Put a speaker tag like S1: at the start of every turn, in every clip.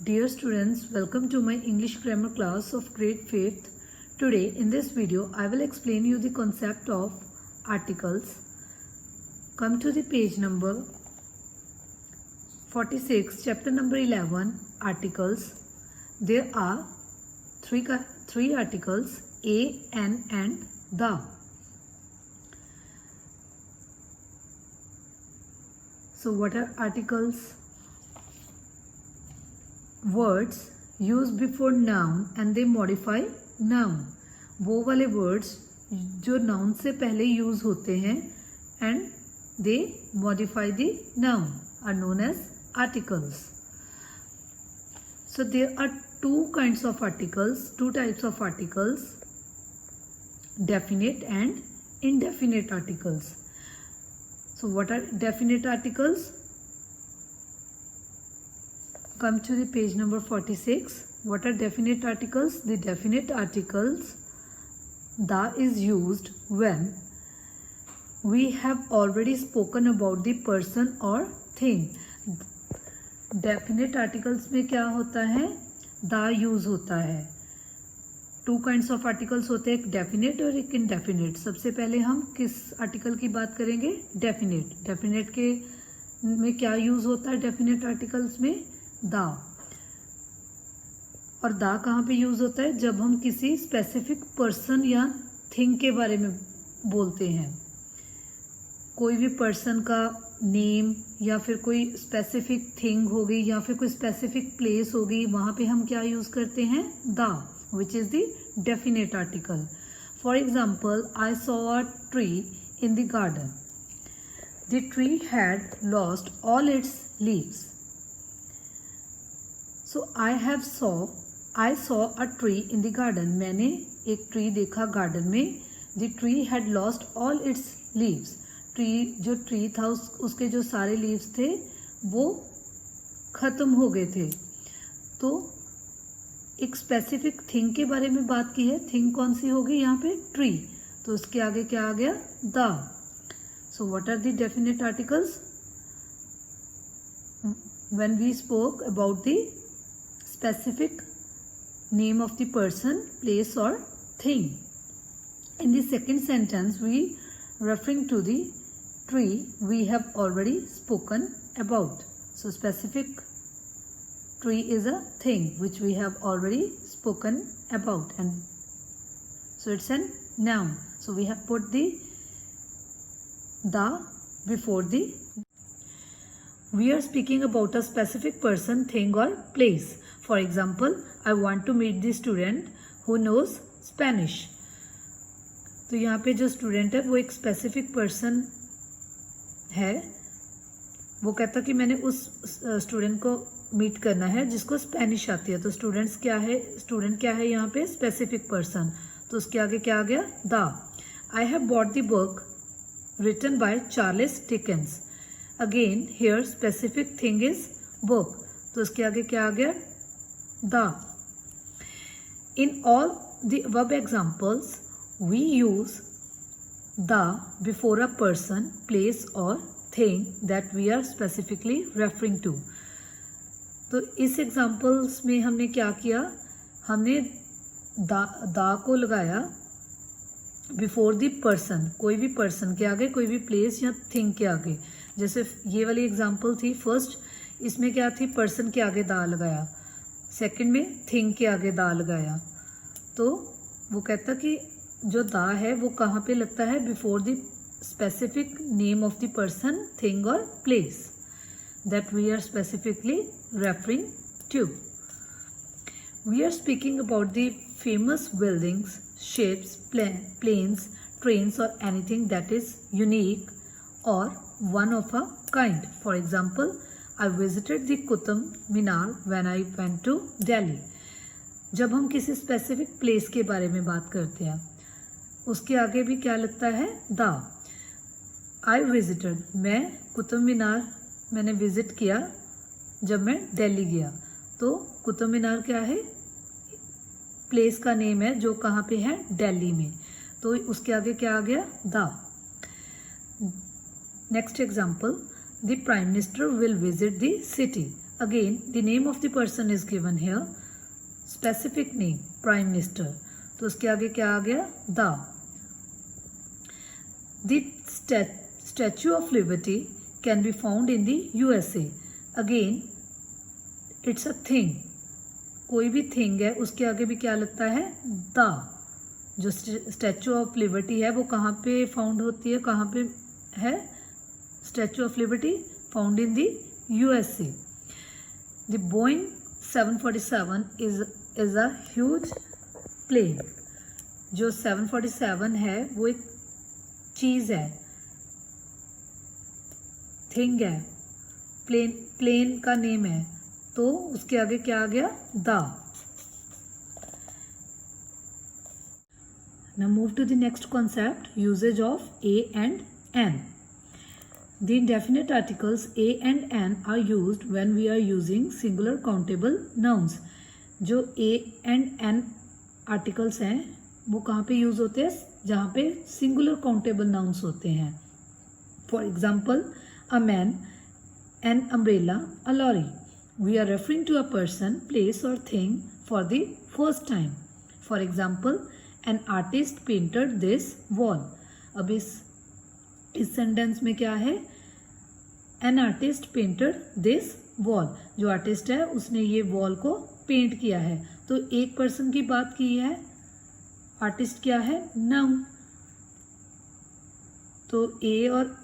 S1: Dear students, welcome to my English grammar class of grade 5th. Today in this video I will explain you the concept of articles. Come to the page number 46, chapter number 11, articles. There are three articles, a, an and the. So what are articles? Words used before noun and they modify noun. वो वाले words जो noun से पहले use होते हैं and they modify the noun are known as articles. So there are two kinds of articles, two types of articles, definite and indefinite articles. So what are definite articles? Come to the page number 46. What are definite articles? The definite articles, the is used when we have already spoken about the person or thing. Definite articles में क्या होता है? the use होता है. Two kinds of articles होते हैं, एक definite और एक indefinite. सबसे पहले हम किस article की बात करेंगे? Definite. Definite के में क्या use होता है definite articles में? दा. और दा कहाँ पे यूज होता है? जब हम किसी स्पेसिफिक पर्सन या थिंग के बारे में बोलते हैं. कोई भी पर्सन का नेम या फिर कोई स्पेसिफिक थिंग हो गई या फिर कोई स्पेसिफिक प्लेस हो गई, वहाँ पे हम क्या यूज करते हैं? दा, which is the definite article. For example, I saw a tree in the garden. The tree had lost all it's leaves. So I saw a tree in the garden. मैंने एक ट्री देखा garden में. The tree had lost all its leaves. जो tree था उसके जो सारे leaves थे वो खत्म हो गए थे. तो एक स्पेसिफिक थिंग के बारे में बात की है. थिंग कौन सी होगी यहाँ पे? ट्री. तो उसके आगे क्या आ गया? The. So what are the definite articles? When we spoke about the specific name of the person, place or thing. In the second sentence, we referring to the tree we have already spoken about. So specific tree is a thing which we have already spoken about, and so it's a noun. So we have put the before the. We are speaking about a specific person, thing or place. For example, I want to meet the student who knows Spanish. तो यहाँ पे जो student है वो एक specific person है. वो कहता कि मैंने उस स्टूडेंट को मीट करना है जिसको स्पेनिश आती है. तो स्टूडेंट क्या है यहाँ पे? Specific person. तो उसके आगे क्या आ गया? The. I have bought the book written by Charles Dickens. Again here specific thing is book. तो उसके आगे क्या आ गया? The. In all the above examples we use the before a person, place or thing that we are specifically referring to. तो इस examples में हमने क्या किया? हमने दा को लगाया बिफोर द पर्सन, कोई भी पर्सन के आगे, कोई भी प्लेस या थिंग के आगे. जैसे ये वाली एग्जाम्पल थी फर्स्ट, इसमें क्या थी? पर्सन के आगे दा लगाया. सेकंड में थिंग के आगे दा लगाया. तो वो कहता कि जो दा है वो कहाँ पे लगता है? Before the specific name of the person, thing और place that we are specifically referring to. We are speaking about the famous buildings, ships, planes, trains or anything that is unique or one of a kind. For example, I visited the Qutub Minar when I went to Delhi. जब हम किसी specific place के बारे में बात करते हैं उसके आगे भी क्या लगता है? द. आई विजिटेड, मैं कुतुब मीनार मैंने विजिट किया जब मैं दिल्ली गया. तो कुतुब मीनार क्या है? प्लेस का नेम है जो कहाँ पे है? दिल्ली में. तो उसके आगे क्या आ गया? The. Next example, the prime minister will visit the city. again the name of the person is given here, specific name Prime Minister, तो उसके आगे क्या आ गया, the Statue of Liberty can be found in the USA. Again it's a thing, कोई भी thing है उसके आगे भी क्या लगता है, द. जो स्टैचू ऑफ लिबर्टी है वो कहाँ पे फाउंड होती है, कहाँ पे है Statue of Liberty, found in the USA. The Boeing 747 is a huge plane. जो 747 है वो एक चीज़ है, थिंग है, प्लेन का नेम है, तो उसके आगे क्या आ गया, the. Now move to the next concept, usage of a and an. The indefinite articles a and an are used when we are using singular countable nouns. जो a and an articles हैं वो कहाँ पे use होते हैं, जहाँ पे singular countable nouns होते हैं. For example, a man, an umbrella, a lorry. We are referring to a person, place or thing for the first time. For example, an artist painted this wall. अब इस sentence में क्या है, an artist painted this wall. जो artist है उसने ये wall को पेंट किया है. तो एक पर्सन की बात की है, आर्टिस्ट क्या है, नाउन. तो ए और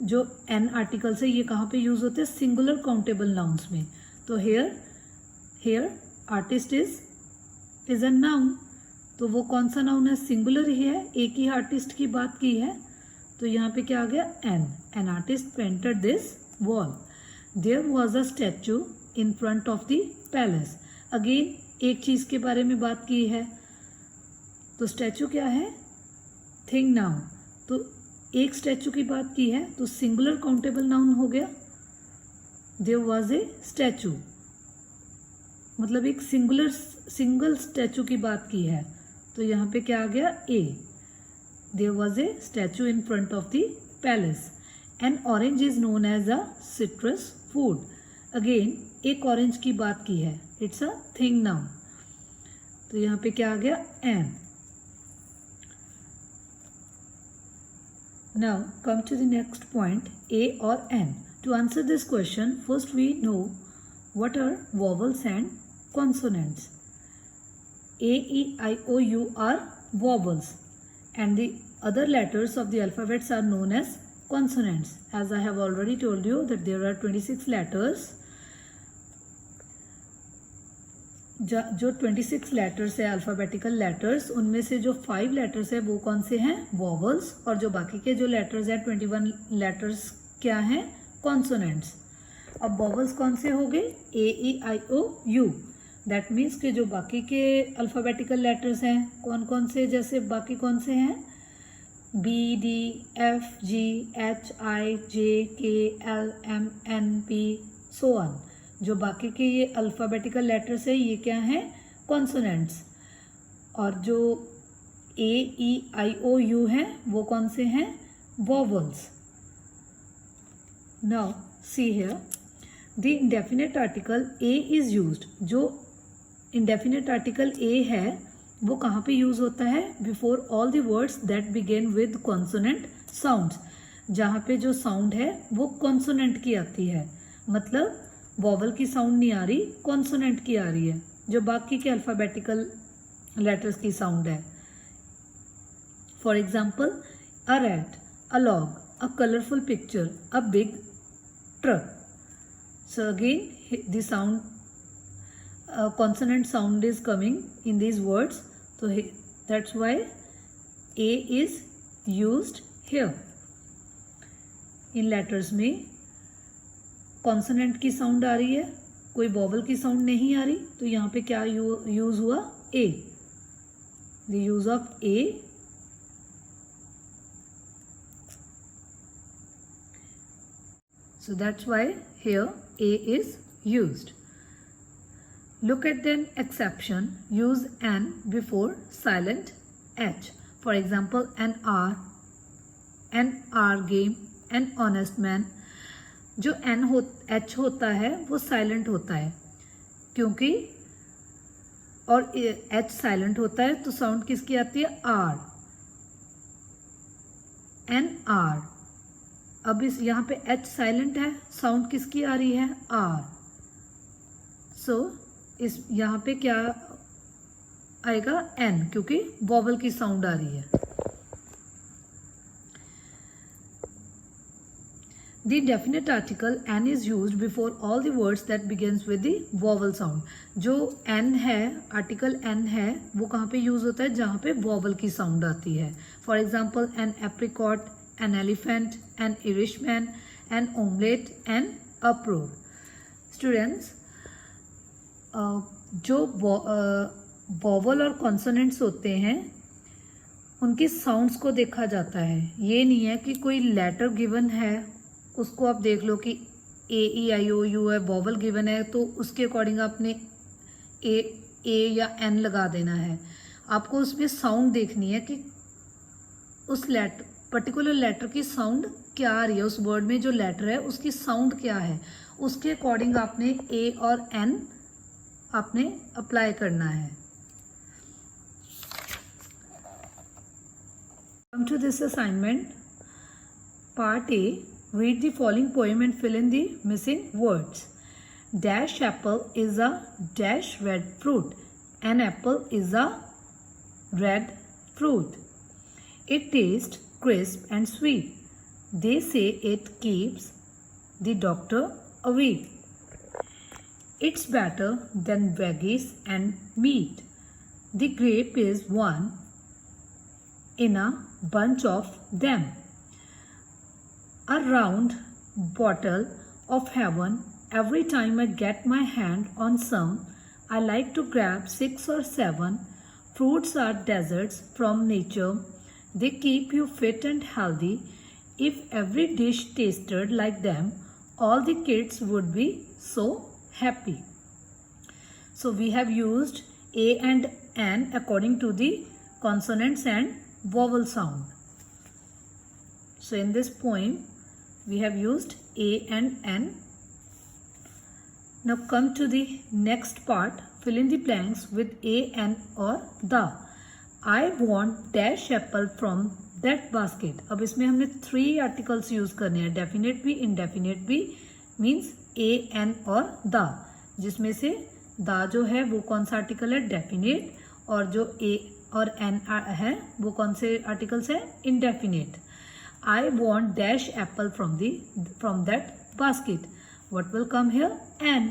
S1: जो एन आर्टिकल्स है ये कहाँ पे यूज होते हैं, सिंगुलर काउंटेबल नाउन्स में. तो here artist is a noun. तो वो कौन सा नाउन है, सिंगुलर ही है, एक ही आर्टिस्ट की बात की है. तो यहाँ पे क्या आ गया, an artist painted this wall. There was a statue in front of the palace. Again एक चीज़ के बारे में बात की है, तो स्टैचू क्या है, थिंग नाउन. तो एक स्टैचू की बात की है तो सिंगुलर काउंटेबल नाउन हो गया. देयर वॉज ए स्टैचू, मतलब एक सिंगल स्टैचू की बात की है. तो यहाँ पे क्या आ गया, a. There was a statue in front of the palace. An orange is known as a citrus food. Again एक ऑरेंज की बात की है, इट्स अ थिंग नाउन. तो यहाँ पे क्या आ गया, an. Now come to the next point, a और an. To answer this question, first we know what are vowels and consonants. A, E, I, O, U are vowels and the other letters of the alphabets are known as consonants. As I have already told you that there are 26 letters. जो 26 letters है alphabetical letters, उनमें से जो 5 letters है वो कौन से हैं, वॉवल्स. और जो बाकी के जो लेटर्स हैं 21 लेटर्स क्या हैं, कॉन्सोनेंट्स. अब वॉवल्स कौन से हो गए, ए, ई, आई, ओ, यू. दैट मीन्स कि जो बाकी के अल्फ़ाबेटिकल लेटर्स हैं कौन कौन से, जैसे बाकी कौन से हैं, B, D, F, G, H, I, J, K, L, M, N, P, so on. जो बाकी के ये अल्फ़ाबेटिकल लेटर्स है ये क्या हैं, कॉन्सोनेंट्स. और जो ए, ई, आई, ओ, यू हैं वो कौन से हैं, vowels. Now see here, the indefinite article a is used. जो indefinite article a है वो कहाँ पे यूज होता है, before all the words that begin with consonant sounds. जहाँ पे जो साउंड है वो कॉन्सोनेंट की आती है, मतलब वॉवल की साउंड नहीं आ रही, कॉन्सोनेंट की आ रही है, जो बाकी के अल्फ़ाबेटिकल लेटर्स की साउंड है. For example, a rat, a log, a colorful picture, a big truck. So again the sound consonant sound is coming in these words, so that's why a is used here. In letters में consonant की sound आ रही है, कोई vowel की sound नहीं आ रही, तो यहाँ पे क्या यूज हुआ, a. The use of a. So that's why here A is used. Look at an exception. Use an before silent H. For example, an hour game, an honest man. जो H होता है वो silent होता है, क्योंकि और H silent होता है तो साउंड किसकी आती है? R, N R. अब इस यहाँ पे एच साइलेंट है, साउंड किसकी आ रही है? आर। सो इस यहाँ पे क्या आएगा? एन, क्योंकि वॉवल की साउंड आ रही है। The definite article n is used before all the words that begins with the vowel sound. जो n है, आर्टिकल n है, वो कहाँ पे यूज होता है? जहाँ पे वॉवल की साउंड आती है। For example an apricot, an elephant, an Irishman, an omelette, an abroad. Students, जो वॉवल और कॉन्सोनेंट्स होते हैं उनकी साउंड्स को देखा जाता है। ये नहीं है कि कोई लेटर गिवन है उसको आप देख लो कि AEIOU है, वॉवल गिवन है तो उसके अकॉर्डिंग आपने ए या एन लगा देना है। आपको उसमें साउंड देखनी है कि उस पर्टिकुलर लेटर की साउंड क्या आ रही है, उस वर्ड में जो लेटर है उसकी साउंड क्या है, उसके अकॉर्डिंग आपने ए और एन आपने अप्लाई करना है। Come to this assignment, part A, read the following poem and fill in the missing words. Dash apple is a dash red fruit. An apple is a red fruit. It tastes crisp and sweet. They say it keeps the doctor away. It's better than veggies and meat. The grape is one in a bunch of them. A round bottle of heaven. Every time I get my hand on some, I like to grab 6 or 7. Fruits are desserts from nature. They keep you fit and healthy. If every dish tasted like them, all the kids would be so happy. So we have used A and N according to the consonants and vowel sound. So in this poem, we have used A and N. Now come to the next part. Fill in the blanks with A, N or the. I want dash apple from that basket. अब इसमें हमने 3 articles use करने हैं, definite भी, indefinite भी, means A, N और the, जिसमें से the जो है वो कौन सा आर्टिकल है? डेफिनेट। और जो A और N है वो कौन से आर्टिकल्स है? Indefinite. I want dash apple from that basket. What will come here? N,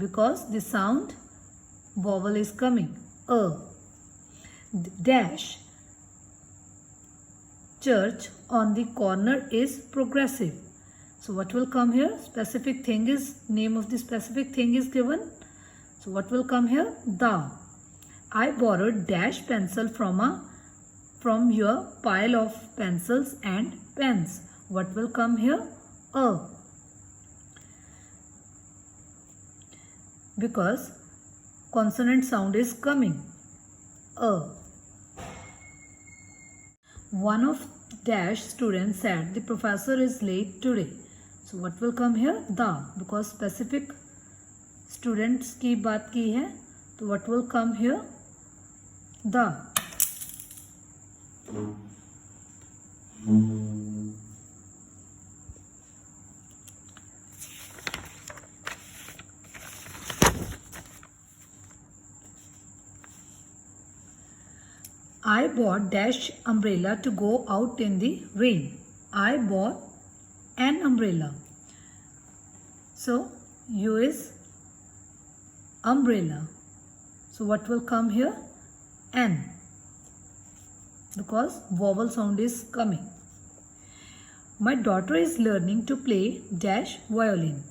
S1: because the sound vowel is coming. A. Dash. Church on the corner is progressive. So what will come here? Specific thing is, name of the specific thing is given. So what will come here? The. I borrowed dash pencil from your pile of pencils and pens. What will come here? A. Because consonant sound is coming. A. One of dash students said the professor is late today. So what will come here? The. Because specific students की बात की है तो what will come here? The. I bought dash umbrella to go out in the rain. I bought an umbrella. So U is umbrella. So what will come here? N. Because vowel sound is coming. My daughter is learning to play dash violin.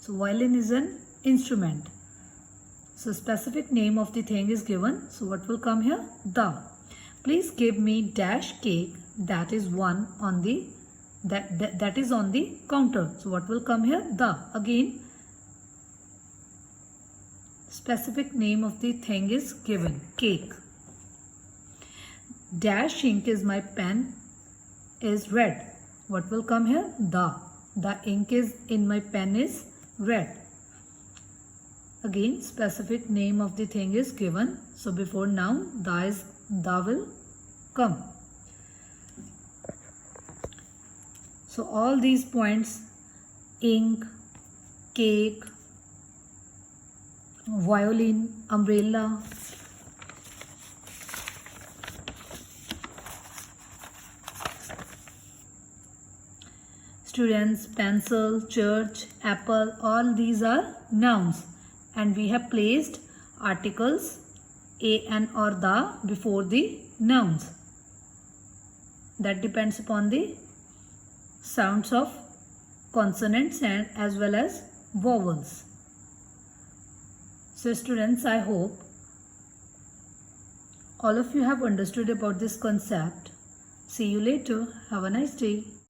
S1: So violin is an instrument. So specific name of the thing is given. So what will come here? The. Please give me dash cake that is one on the that is on the counter. So what will come here? The. Again specific name of the thing is given. Cake. Dash ink is my pen is red. What will come here? The. The ink is in my pen is red. Again, specific name of the thing is given. So before noun, the will come. So all these points, ink, cake, violin, umbrella, students, pencil, church, apple, all these are nouns, and we have placed articles a, an or the before the nouns. That depends upon the sounds of consonants and as well as vowels. So students, I hope all of you have understood about this concept. See you later. Have a nice day.